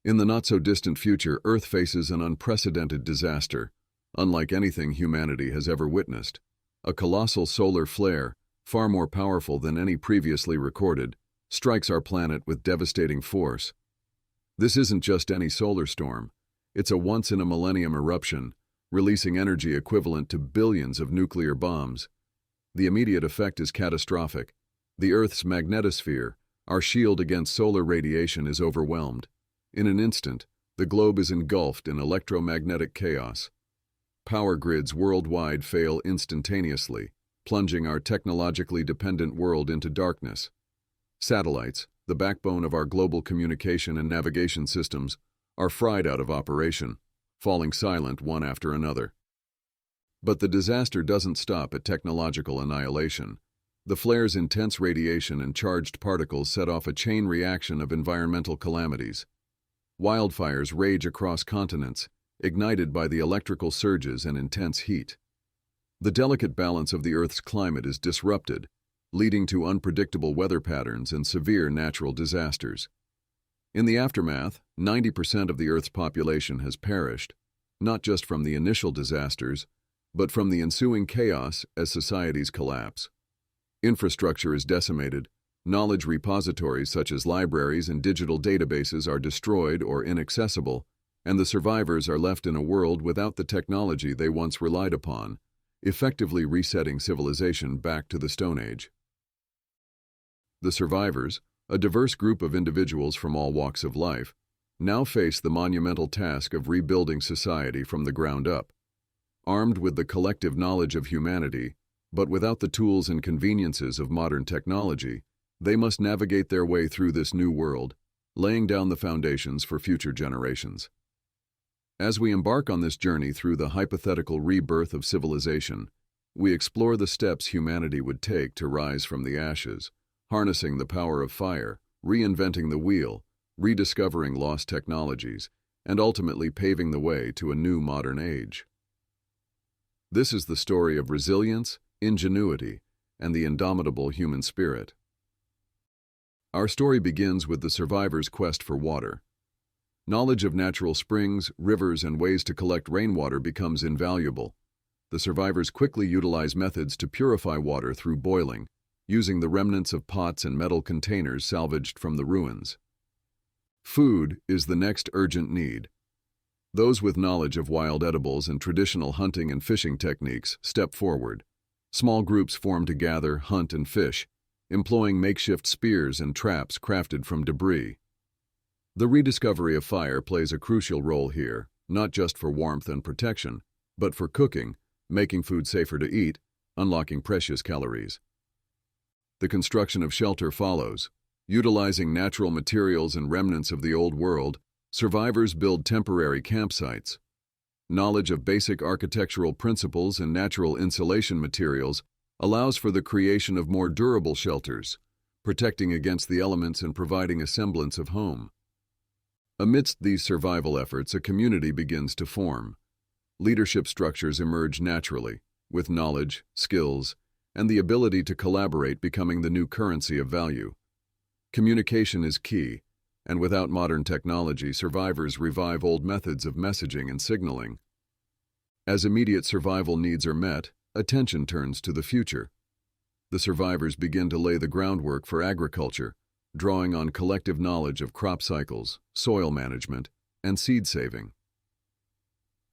In the not-so-distant future, Earth faces an unprecedented disaster, unlike anything humanity has ever witnessed. A colossal solar flare, far more powerful than any previously recorded, strikes our planet with devastating force. This isn't just any solar storm. It's a once-in-a-millennium eruption, releasing energy equivalent to billions of nuclear bombs. The immediate effect is catastrophic. The Earth's magnetosphere, our shield against solar radiation, is overwhelmed. In an instant, the globe is engulfed in electromagnetic chaos. Power grids worldwide fail instantaneously, plunging our technologically dependent world into darkness. Satellites, the backbone of our global communication and navigation systems, are fried out of operation, falling silent one after another. But the disaster doesn't stop at technological annihilation. The flare's intense radiation and charged particles set off a chain reaction of environmental calamities. Wildfires rage across continents, ignited by the electrical surges and intense heat. The delicate balance of the Earth's climate is disrupted, leading to unpredictable weather patterns and severe natural disasters. In the aftermath, 90% of the Earth's population has perished, not just from the initial disasters, but from the ensuing chaos as societies collapse. Infrastructure is decimated, knowledge repositories such as libraries and digital databases are destroyed or inaccessible, and the survivors are left in a world without the technology they once relied upon, effectively resetting civilization back to the Stone Age. The survivors, a diverse group of individuals from all walks of life, now face the monumental task of rebuilding society from the ground up. Armed with the collective knowledge of humanity, but without the tools and conveniences of modern technology, they must navigate their way through this new world, laying down the foundations for future generations. As we embark on this journey through the hypothetical rebirth of civilization, we explore the steps humanity would take to rise from the ashes, harnessing the power of fire, reinventing the wheel, rediscovering lost technologies, and ultimately paving the way to a new modern age. This is the story of resilience, ingenuity, and the indomitable human spirit. Our story begins with the survivors' quest for water. Knowledge of natural springs, rivers, and ways to collect rainwater becomes invaluable. The survivors quickly utilize methods to purify water through boiling, using the remnants of pots and metal containers salvaged from the ruins. Food is the next urgent need. Those with knowledge of wild edibles and traditional hunting and fishing techniques step forward. Small groups form to gather, hunt, and fish, employing makeshift spears and traps crafted from debris. The rediscovery of fire plays a crucial role here, not just for warmth and protection, but for cooking, making food safer to eat, unlocking precious calories. The construction of shelter follows. Utilizing natural materials and remnants of the old world, survivors build temporary campsites. Knowledge of basic architectural principles and natural insulation materials allows for the creation of more durable shelters, protecting against the elements and providing a semblance of home. Amidst these survival efforts, a community begins to form. Leadership structures emerge naturally, with knowledge, skills, and the ability to collaborate becoming the new currency of value. Communication is key, and without modern technology, survivors revive old methods of messaging and signaling. As immediate survival needs are met, attention turns to the future. The survivors begin to lay the groundwork for agriculture, drawing on collective knowledge of crop cycles, soil management, and seed saving.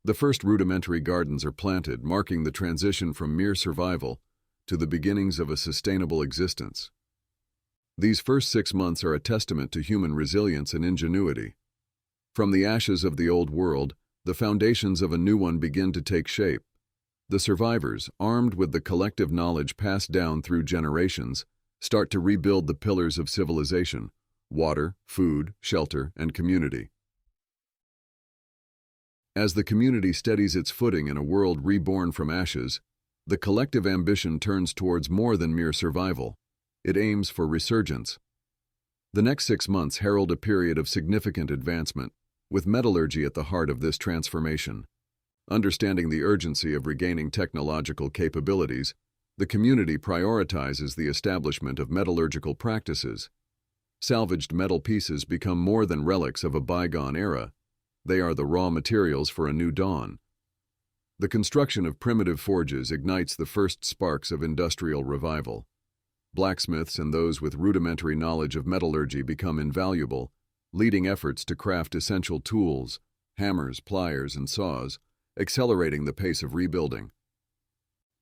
The first rudimentary gardens are planted, marking the transition from mere survival to the beginnings of a sustainable existence. These first 6 months are a testament to human resilience and ingenuity. From the ashes of the old world, the foundations of a new one begin to take shape. The survivors, armed with the collective knowledge passed down through generations, start to rebuild the pillars of civilization: water, food, shelter, and community. As the community steadies its footing in a world reborn from ashes, the collective ambition turns towards more than mere survival. It aims for resurgence. The next 6 months herald a period of significant advancement, with metallurgy at the heart of this transformation. Understanding the urgency of regaining technological capabilities, the community prioritizes the establishment of metallurgical practices. Salvaged metal pieces become more than relics of a bygone era. They are the raw materials for a new dawn. The construction of primitive forges ignites the first sparks of industrial revival. Blacksmiths and those with rudimentary knowledge of metallurgy become invaluable, leading efforts to craft essential tools, hammers, pliers, and saws, accelerating the pace of rebuilding.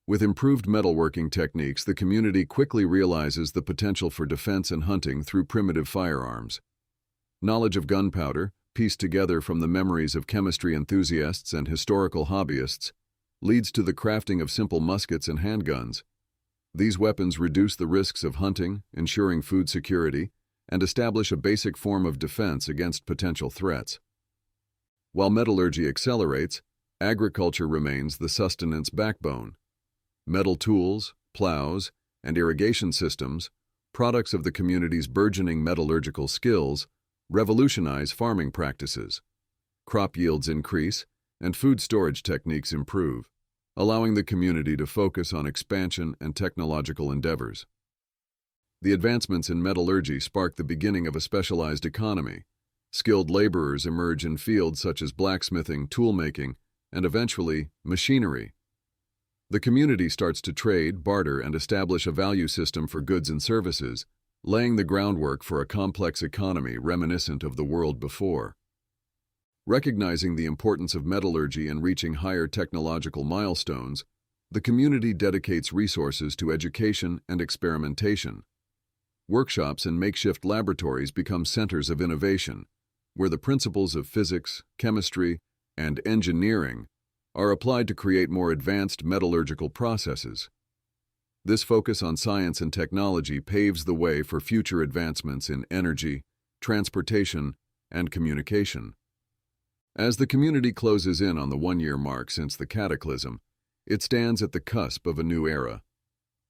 With improved metalworking techniques, the community quickly realizes the potential for defense and hunting through primitive firearms. Knowledge of gunpowder, pieced together from the memories of chemistry enthusiasts and historical hobbyists, leads to the crafting of simple muskets and handguns. These weapons reduce the risks of hunting, ensuring food security, and establish a basic form of defense against potential threats. While metallurgy accelerates, agriculture remains the sustenance backbone. Metal tools, plows, and irrigation systems, products of the community's burgeoning metallurgical skills, revolutionize farming practices. Crop yields increase, and food storage techniques improve, allowing the community to focus on expansion and technological endeavors. The advancements in metallurgy spark the beginning of a specialized economy. Skilled laborers emerge in fields such as blacksmithing, toolmaking, and eventually, machinery. The community starts to trade, barter, and establish a value system for goods and services, laying the groundwork for a complex economy reminiscent of the world before. Recognizing the importance of metallurgy in reaching higher technological milestones, the community dedicates resources to education and experimentation. Workshops and makeshift laboratories become centers of innovation, where the principles of physics, chemistry, and engineering are applied to create more advanced metallurgical processes. This focus on science and technology paves the way for future advancements in energy, transportation, and communication. As the community closes in on the one-year mark since the cataclysm, it stands at the cusp of a new era.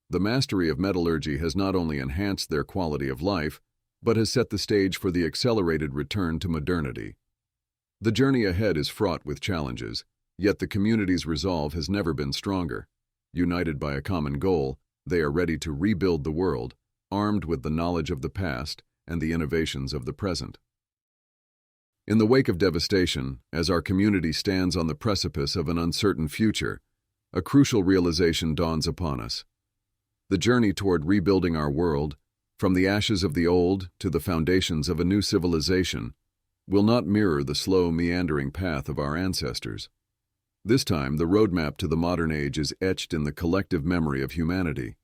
The mastery of metallurgy has not only enhanced their quality of life, but has set the stage for the accelerated return to modernity. The journey ahead is fraught with challenges, yet the community's resolve has never been stronger. United by a common goal, they are ready to rebuild the world, armed with the knowledge of the past and the innovations of the present. In the wake of devastation, as our community stands on the precipice of an uncertain future, a crucial realization dawns upon us. The journey toward rebuilding our world, from the ashes of the old to the foundations of a new civilization, will not mirror the slow, meandering path of our ancestors. This time, the roadmap to the modern age is etched in the collective memory of humanity.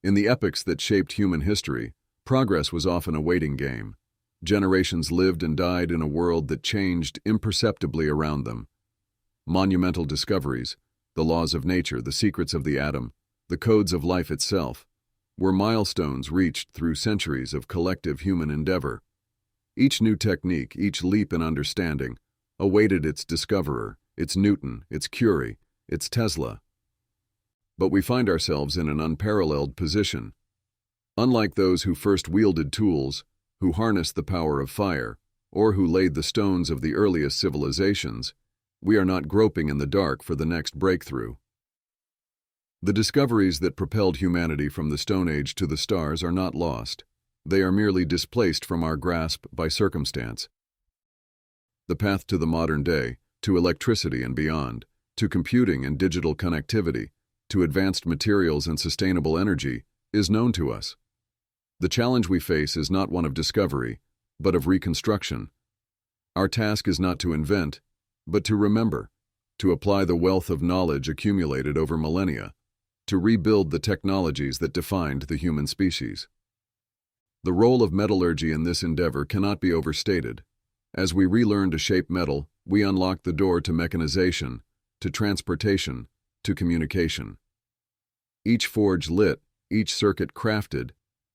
In the epochs that shaped human history, progress was often a waiting game. Generations lived and died in a world that changed imperceptibly around them. Monumental discoveries, the laws of nature, the secrets of the atom, the codes of life itself, were milestones reached through centuries of collective human endeavor. Each new technique, each leap in understanding, awaited its discoverer, its Newton, its Curie, its Tesla. But we find ourselves in an unparalleled position. Unlike those who first wielded tools, who harnessed the power of fire, or who laid the stones of the earliest civilizations, we are not groping in the dark for the next breakthrough. The discoveries that propelled humanity from the Stone Age to the stars are not lost. They are merely displaced from our grasp by circumstance. The path to the modern day, to electricity and beyond, to computing and digital connectivity, to advanced materials and sustainable energy, is known to us. The challenge we face is not one of discovery, but of reconstruction. Our task is not to invent, but to remember, to apply the wealth of knowledge accumulated over millennia, to rebuild the technologies that defined the human species. The role of metallurgy in this endeavor cannot be overstated. As we relearn to shape metal, we unlock the door to mechanization, to transportation, to communication. Each forge lit, each circuit crafted,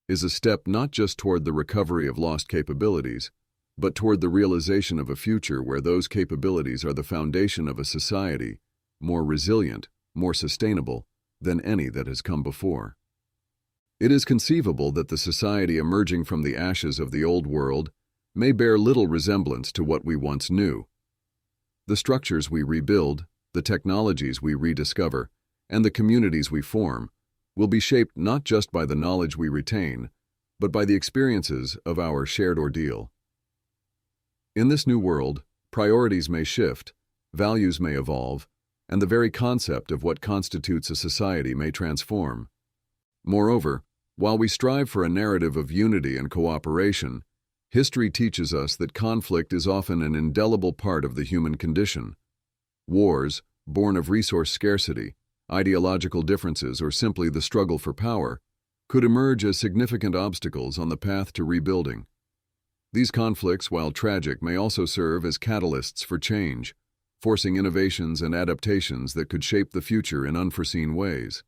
is a step not just toward the recovery of lost capabilities, but toward the realization of a future where those capabilities are the foundation of a society more resilient, more sustainable than any that has come before. It is conceivable that the society emerging from the ashes of the old world may bear little resemblance to what we once knew. The structures we rebuild, the technologies we rediscover, and the communities we form will be shaped not just by the knowledge we retain, but by the experiences of our shared ordeal. In this new world, priorities may shift, values may evolve, and the very concept of what constitutes a society may transform. Moreover, while we strive for a narrative of unity and cooperation, history teaches us that conflict is often an indelible part of the human condition. Wars, born of resource scarcity, ideological differences, or simply the struggle for power, could emerge as significant obstacles on the path to rebuilding. These conflicts, while tragic, may also serve as catalysts for change, forcing innovations and adaptations that could shape the future in unforeseen ways.